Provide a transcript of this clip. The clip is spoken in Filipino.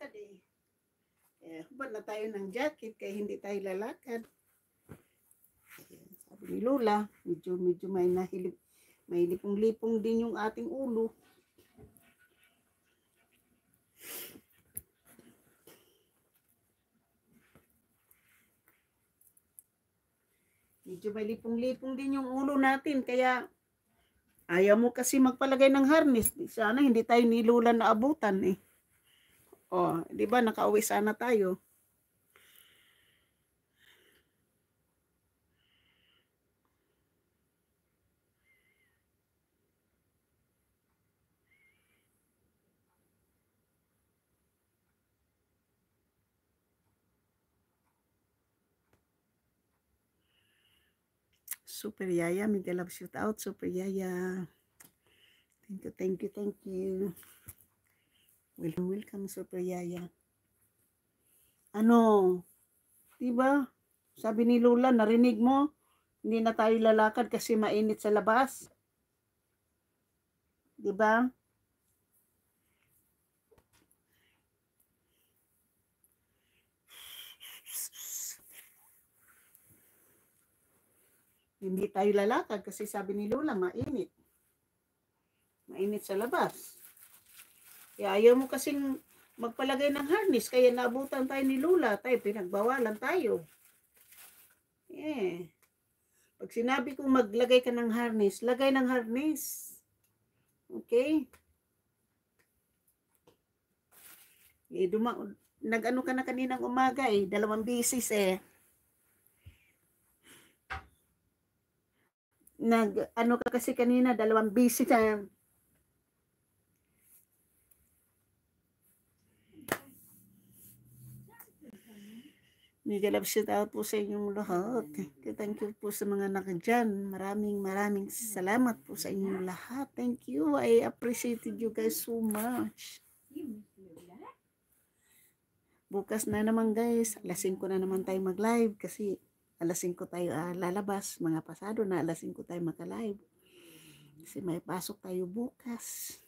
lalakad eh. Hubad na tayo ng jacket kaya hindi tayo lalakad. Sabi ni Lola, medyo may lipong-lipong din yung ating ulo. Medyo may lipong-lipong din yung ulo natin, kaya ayaw mo kasi magpalagay ng harness. Sana hindi tayo ni Lola na abutan eh. Oh, di ba nakauwi sana tayo. Super Yaya, mega love shout out, Super Yaya. Thank you. Welcome, Super Yaya. Ano, diba? Sabi ni Lola, narinig mo, hindi na tayo lalakad kasi mainit sa labas. Diba? Hindi tayo lalakad kasi sabi ni Lola, mainit. Mainit sa labas. Kaya ayaw mo kasing magpalagay ng harness, kaya naabutan tayo ni Lola, tayo pinagbawalan tayo. Pag sinabi kong maglagay ka ng harness, lagay ng harness. Okay? Nag-ano ka na kaninang umaga eh, 2 bisis eh. Nag-ano ka kasi kanina, 2 bisis na. Mega love shout out po sa inyong lahat. Thank you po sa mga nakadyan. Maraming salamat po sa inyong lahat. Thank you. I appreciated you guys so much. Bukas na naman guys. Alas 5 na naman tayo mag-live kasi alas 5 tayo lalabas. Mga pasado na alas 5 tayo maka-live. Kasi may pasok tayo bukas.